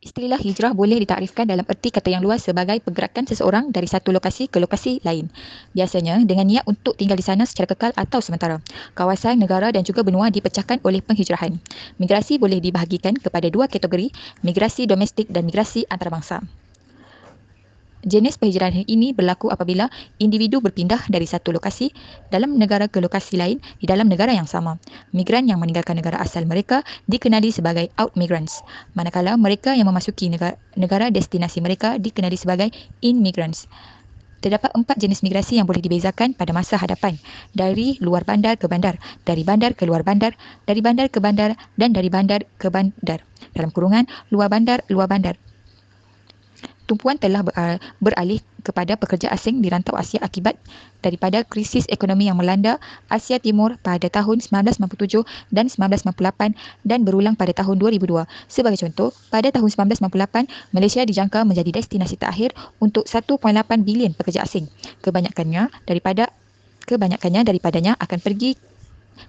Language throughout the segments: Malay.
Istilah hijrah boleh ditakrifkan dalam erti kata yang luas sebagai pergerakan seseorang dari satu lokasi ke lokasi lain. Biasanya dengan niat untuk tinggal di sana secara kekal atau sementara. Kawasan, negara dan juga benua dipecahkan oleh penghijrahan. Migrasi boleh dibahagikan kepada dua kategori, migrasi domestik dan migrasi antarabangsa. Jenis penghijrahan ini berlaku apabila individu berpindah dari satu lokasi dalam negara ke lokasi lain di dalam negara yang sama. Migran yang meninggalkan negara asal mereka dikenali sebagai out migrants, manakala mereka yang memasuki negara destinasi mereka dikenali sebagai in migrants. Terdapat 4 jenis migrasi yang boleh dibezakan pada masa hadapan, dari luar bandar ke bandar, dari bandar ke luar bandar, dari bandar ke bandar, dan dari bandar ke bandar. Dalam kurungan, luar bandar. Tumpuan telah beralih kepada pekerja asing di rantau Asia akibat daripada krisis ekonomi yang melanda Asia Timur pada tahun 1997 dan 1998 dan berulang pada tahun 2002. Sebagai contoh, pada tahun 1998, Malaysia dijangka menjadi destinasi terakhir untuk 1.8 bilion pekerja asing. Kebanyakannya daripadanya akan pergi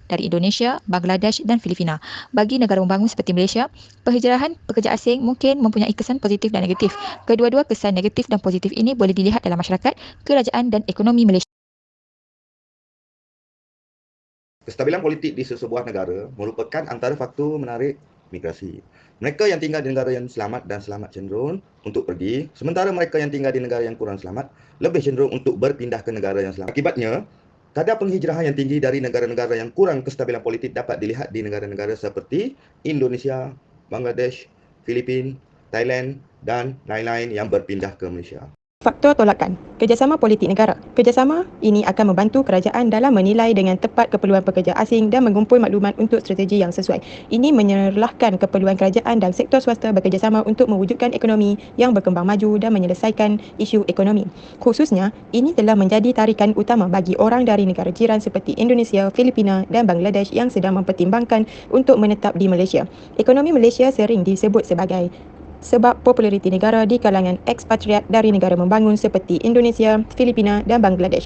dari Indonesia, Bangladesh dan Filipina. Bagi negara membangun seperti Malaysia, penghijrahan pekerja asing mungkin mempunyai kesan positif dan negatif. Kedua-dua kesan negatif dan positif ini boleh dilihat dalam masyarakat, kerajaan dan ekonomi Malaysia. Kestabilan politik di sesebuah negara merupakan antara faktor menarik migrasi. Mereka yang tinggal di negara yang selamat dan selamat cenderung untuk pergi, sementara mereka yang tinggal di negara yang kurang selamat lebih cenderung untuk berpindah ke negara yang selamat. Akibatnya, kadar penghijrahan yang tinggi dari negara-negara yang kurang kestabilan politik dapat dilihat di negara-negara seperti Indonesia, Bangladesh, Filipina, Thailand dan lain-lain yang berpindah ke Malaysia. Faktor tolakan. Kerjasama politik negara. Kerjasama ini akan membantu kerajaan dalam menilai dengan tepat keperluan pekerja asing dan mengumpul maklumat untuk strategi yang sesuai. Ini menyerlahkan keperluan kerajaan dan sektor swasta bekerjasama untuk mewujudkan ekonomi yang berkembang maju dan menyelesaikan isu ekonomi. Khususnya, ini telah menjadi tarikan utama bagi orang dari negara jiran seperti Indonesia, Filipina dan Bangladesh yang sedang mempertimbangkan untuk menetap di Malaysia. Ekonomi Malaysia sering disebut sebagai sebab populariti negara di kalangan ekspatriat dari negara membangun seperti Indonesia, Filipina dan Bangladesh.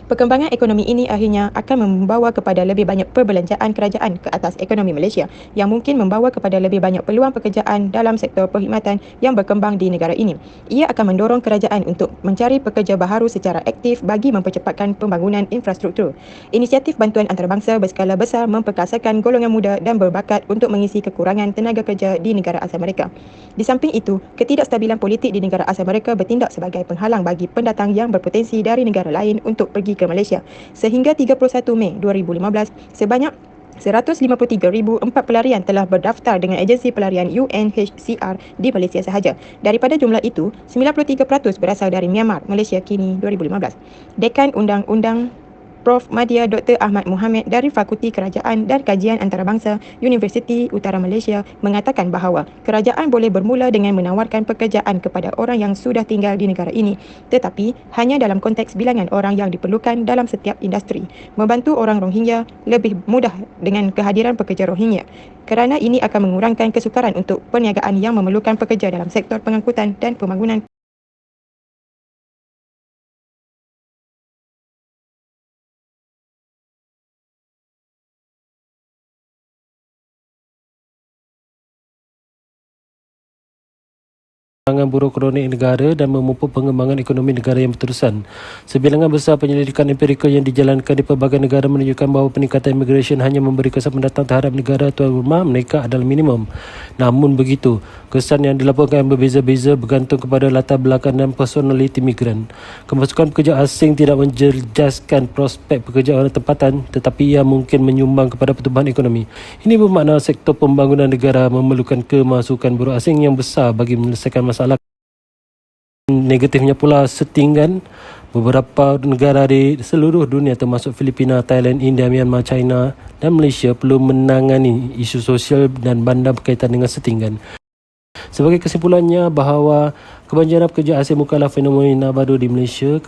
Perkembangan ekonomi ini akhirnya akan membawa kepada lebih banyak perbelanjaan kerajaan ke atas ekonomi Malaysia yang mungkin membawa kepada lebih banyak peluang pekerjaan dalam sektor perkhidmatan yang berkembang di negara ini. Ia akan mendorong kerajaan untuk mencari pekerja baharu secara aktif bagi mempercepatkan pembangunan infrastruktur. Inisiatif bantuan antarabangsa berskala besar memperkasakan golongan muda dan berbakat untuk mengisi kekurangan tenaga kerja di negara asal mereka. Di samping itu, ketidakstabilan politik di negara asal mereka bertindak sebagai penghalang bagi pendatang yang berpotensi dari negara lain untuk pergi ke Malaysia. Sehingga 31 Mei 2015, sebanyak 153,004 pelarian telah berdaftar dengan agensi pelarian UNHCR di Malaysia sahaja. Daripada jumlah itu, 93% berasal dari Myanmar, Malaysia kini 2015. Dekan Undang-Undang Prof. Madya Dr. Ahmad Mohamed dari Fakulti Kerajaan dan Kajian Antarabangsa Universiti Utara Malaysia mengatakan bahawa kerajaan boleh bermula dengan menawarkan pekerjaan kepada orang yang sudah tinggal di negara ini, tetapi hanya dalam konteks bilangan orang yang diperlukan dalam setiap industri. Membantu orang Rohingya lebih mudah dengan kehadiran pekerja Rohingya, kerana ini akan mengurangkan kesukaran untuk perniagaan yang memerlukan pekerja dalam sektor pengangkutan dan pembangunan. Pengembangan burokronik negara dan memupuk pengembangan ekonomi negara yang berterusan. Sebilangan besar penyelidikan empirikal yang dijalankan di pelbagai negara menunjukkan bahawa peningkatan immigration hanya memberi kesan pendatang terhadap negara tuan rumah mereka adalah minimum. Namun begitu, kesan yang dilaporkan berbeza-beza bergantung kepada latar belakang dan personaliti migran. Kemasukan pekerja asing tidak menjejaskan prospek pekerjaan tempatan, tetapi ia mungkin menyumbang kepada pertumbuhan ekonomi. Ini bermakna sektor pembangunan negara memerlukan kemasukan buruh asing yang besar bagi menyelesaikan masalah. Negatifnya pula, setinggan beberapa negara di seluruh dunia termasuk Filipina, Thailand, India, Myanmar, China dan Malaysia perlu menangani isu sosial dan bandar berkaitan dengan setinggan. Sebagai kesimpulannya bahawa kebanjiran pekerja asing bukanlah fenomena baru di Malaysia.